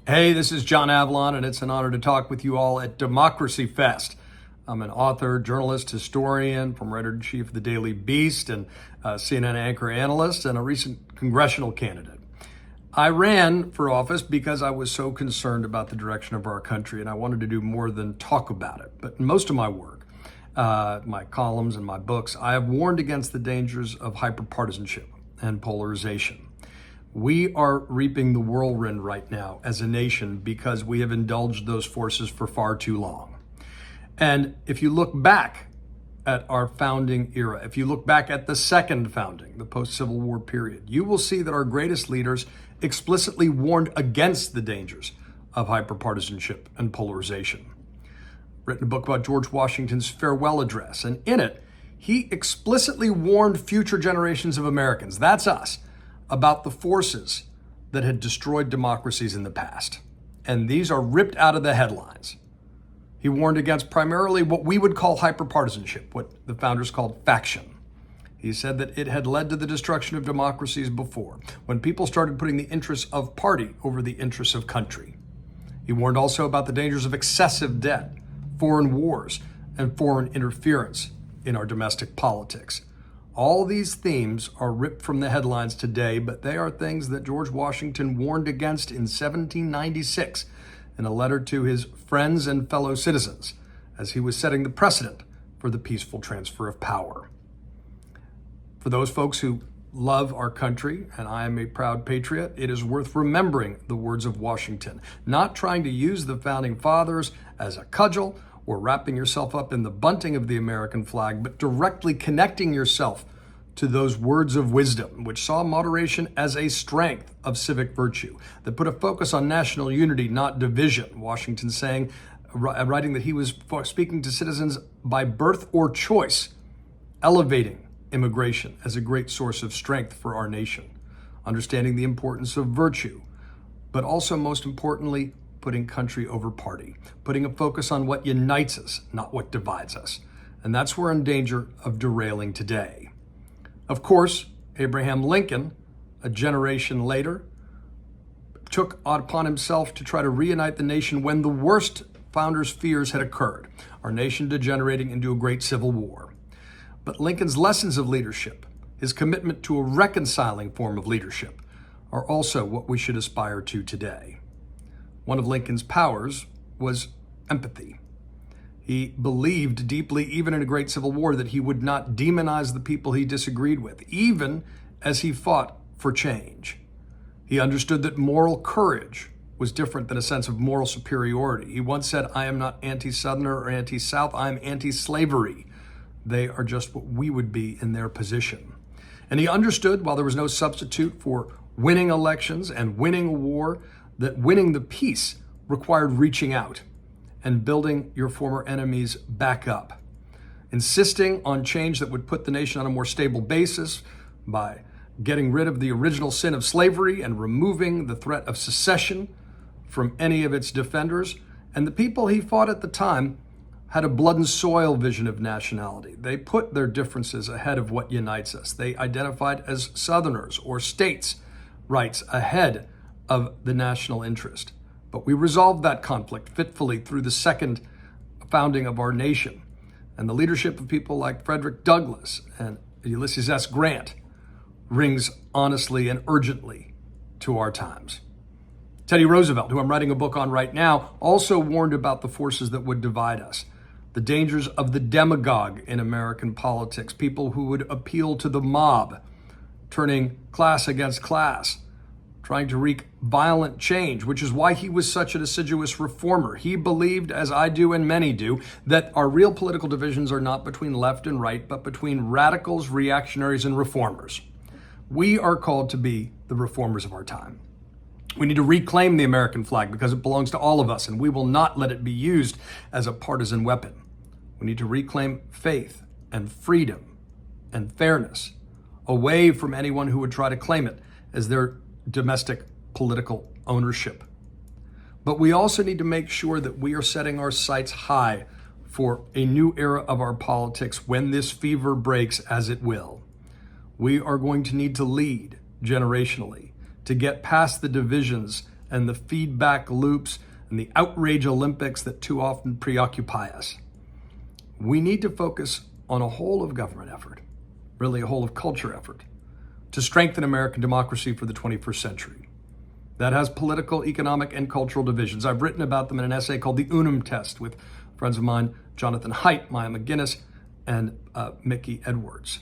Hey, this is John Avlon, and it's an honor to talk with you all at DemocracyFest. I'm an author, journalist, historian, former editor-in-chief of the Daily Beast, and CNN anchor analyst, and a recent congressional candidate. I ran for office because I was so concerned about the direction of our country, and I wanted to do more than talk about it. But in most of my work, my columns and my books, I have warned against the dangers of hyperpartisanship and polarization. We are reaping the whirlwind right now as a nation because we have indulged those forces for far too long. And if you look back at our founding era, if you look back at the second founding, the post-Civil War period, you will see that our greatest leaders explicitly warned against the dangers of hyperpartisanship and polarization. Written a book about George Washington's farewell address, and in it, he explicitly warned future generations of Americans, that's us, about the forces that had destroyed democracies in the past. And these are ripped out of the headlines. He warned against primarily what we would call hyperpartisanship, what the founders called faction. He said that it had led to the destruction of democracies before, when people started putting the interests of party over the interests of country. He warned also about the dangers of excessive debt, foreign wars, and foreign interference in our domestic politics. All these themes are ripped from the headlines today, but they are things that George Washington warned against in 1796 in a letter to his friends and fellow citizens as he was setting the precedent for the peaceful transfer of power. For those folks who love our country, and I am a proud patriot, it is worth remembering the words of Washington, not trying to use the founding fathers as a cudgel or wrapping yourself up in the bunting of the American flag, but directly connecting yourself to those words of wisdom, which saw moderation as a strength of civic virtue, that put a focus on national unity, not division. Washington saying, writing that he was speaking to citizens by birth or choice, elevating immigration as a great source of strength for our nation, understanding the importance of virtue, but also most importantly, putting country over party, putting a focus on what unites us, not what divides us. And that's where we're in danger of derailing today. Of course, Abraham Lincoln, a generation later, took upon himself to try to reunite the nation when the worst founders' fears had occurred, our nation degenerating into a great civil war. But Lincoln's lessons of leadership, his commitment to a reconciling form of leadership, are also what we should aspire to today. One of Lincoln's powers was empathy. He believed deeply, even in a great civil war, that he would not demonize the people he disagreed with, even as he fought for change. He understood that moral courage was different than a sense of moral superiority. He once said, "I am not anti-Southerner or anti-South, I am anti-slavery. They are just what we would be in their position." And he understood, while there was no substitute for winning elections and winning a war, that winning the peace required reaching out and building your former enemies back up, insisting on change that would put the nation on a more stable basis by getting rid of the original sin of slavery and removing the threat of secession from any of its defenders. And the people he fought at the time had a blood and soil vision of nationality. They put their differences ahead of what unites us. They identified as Southerners or states' rights ahead of the national interest. But we resolved that conflict fitfully through the second founding of our nation. And the leadership of people like Frederick Douglass and Ulysses S. Grant rings honestly and urgently to our times. Teddy Roosevelt, who I'm writing a book on right now, also warned about the forces that would divide us, the dangers of the demagogue in American politics, people who would appeal to the mob, turning class against class, trying to wreak violent change, which is why he was such an assiduous reformer. He believed, as I do and many do, that our real political divisions are not between left and right, but between radicals, reactionaries, and reformers. We are called to be the reformers of our time. We need to reclaim the American flag because it belongs to all of us, and we will not let it be used as a partisan weapon. We need to reclaim faith and freedom and fairness away from anyone who would try to claim it as their domestic political ownership. But we also need to make sure that we are setting our sights high for a new era of our politics when this fever breaks, as it will. We are going to need to lead generationally to get past the divisions and the feedback loops and the outrage Olympics that too often preoccupy us. We need to focus on a whole of government effort, really a whole of culture effort, to strengthen American democracy for the 21st century. That has political, economic, and cultural divisions. I've written about them in an essay called the Unum Test with friends of mine, Jonathan Haidt, Maya McGinnis, and Mickey Edwards.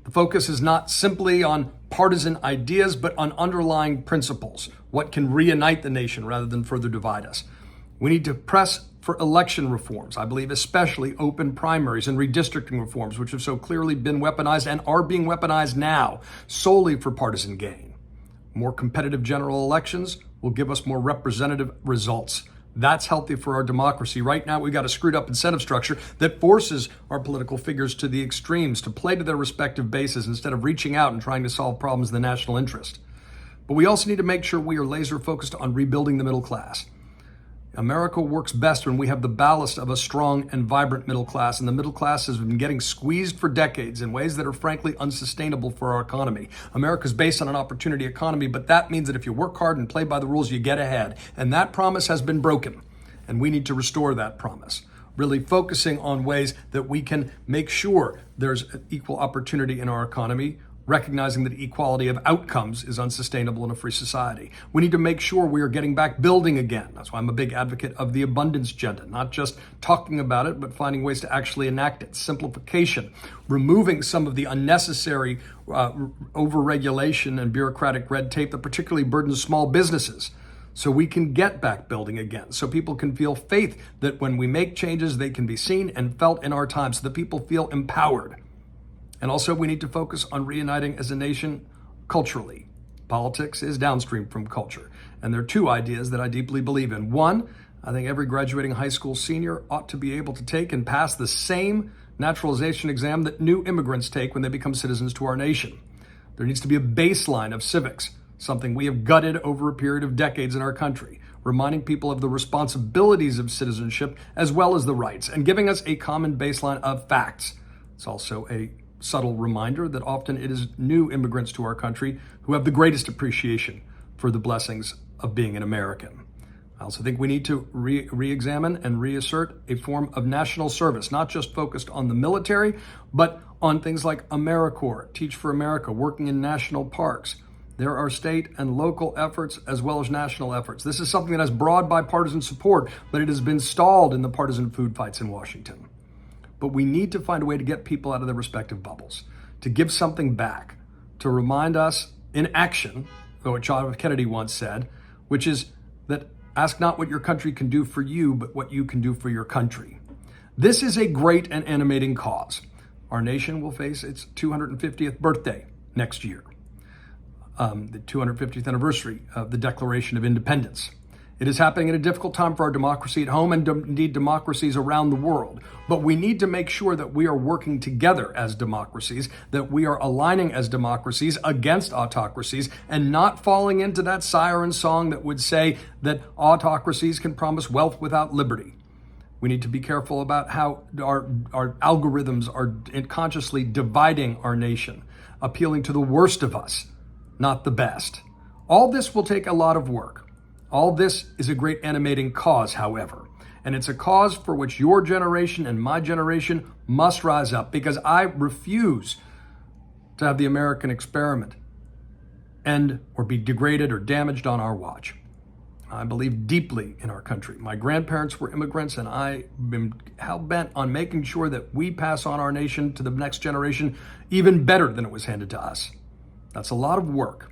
The focus is not simply on partisan ideas, but on underlying principles, what can reunite the nation rather than further divide us. We need to press for election reforms, I believe especially open primaries and redistricting reforms, which have so clearly been weaponized and are being weaponized now solely for partisan gain. More competitive general elections will give us more representative results. That's healthy for our democracy. Right now, we've got a screwed up incentive structure that forces our political figures to the extremes, to play to their respective bases instead of reaching out and trying to solve problems in the national interest. But we also need to make sure we are laser focused on rebuilding the middle class. America works best when we have the ballast of a strong and vibrant middle class, and the middle class has been getting squeezed for decades in ways that are frankly unsustainable for our economy. America's based on an opportunity economy, but that means that if you work hard and play by the rules, you get ahead. And that promise has been broken, and we need to restore that promise, really focusing on ways that we can make sure there's equal opportunity in our economy, recognizing that equality of outcomes is unsustainable in a free society. We need to make sure we are getting back building again. That's why I'm a big advocate of the abundance agenda, not just talking about it, but finding ways to actually enact it. Simplification, removing some of the unnecessary overregulation and bureaucratic red tape that particularly burdens small businesses, so we can get back building again, so people can feel faith that when we make changes, they can be seen and felt in our time, so that people feel empowered. And also, we need to focus on reuniting as a nation culturally. Politics is downstream from culture. And there are two ideas that I deeply believe in. One, I think every graduating high school senior ought to be able to take and pass the same naturalization exam that new immigrants take when they become citizens to our nation. There needs to be a baseline of civics, something we have gutted over a period of decades in our country, reminding people of the responsibilities of citizenship as well as the rights, and giving us a common baseline of facts. It's also a subtle reminder that often it is new immigrants to our country who have the greatest appreciation for the blessings of being an American. I also think we need to re-examine and reassert a form of national service, not just focused on the military, but on things like AmeriCorps, Teach for America, working in national parks. There are state and local efforts as well as national efforts. This is something that has broad bipartisan support, but it has been stalled in the partisan food fights in Washington. But we need to find a way to get people out of their respective bubbles, to give something back, to remind us in action, what John F. Kennedy once said, which is that ask not what your country can do for you, but what you can do for your country. This is a great and animating cause. Our nation will face its 250th birthday next year, the 250th anniversary of the Declaration of Independence. It is happening at a difficult time for our democracy at home and indeed democracies around the world. But we need to make sure that we are working together as democracies, that we are aligning as democracies against autocracies, and not falling into that siren song that would say that autocracies can promise wealth without liberty. We need to be careful about how our algorithms are consciously dividing our nation, appealing to the worst of us, not the best. All this will take a lot of work. All this is a great animating cause, however, and it's a cause for which your generation and my generation must rise up, because I refuse to have the American experiment end or be degraded or damaged on our watch. I believe deeply in our country. My grandparents were immigrants, and I've been hell-bent on making sure that we pass on our nation to the next generation even better than it was handed to us. That's a lot of work,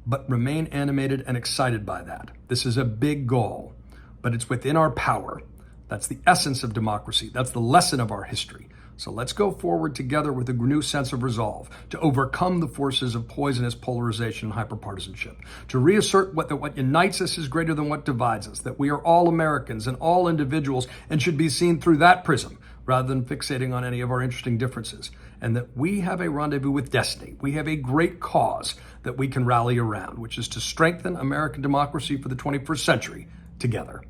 but remain animated and excited by that. This is a big goal, but it's within our power. That's the essence of democracy. That's the lesson of our history. So let's go forward together with a new sense of resolve to overcome the forces of poisonous polarization and hyperpartisanship, to reassert what unites us is greater than what divides us, that we are all Americans and all individuals and should be seen through that prism rather than fixating on any of our interesting differences, and that we have a rendezvous with destiny. We have a great cause that we can rally around, which is to strengthen American democracy for the 21st century together.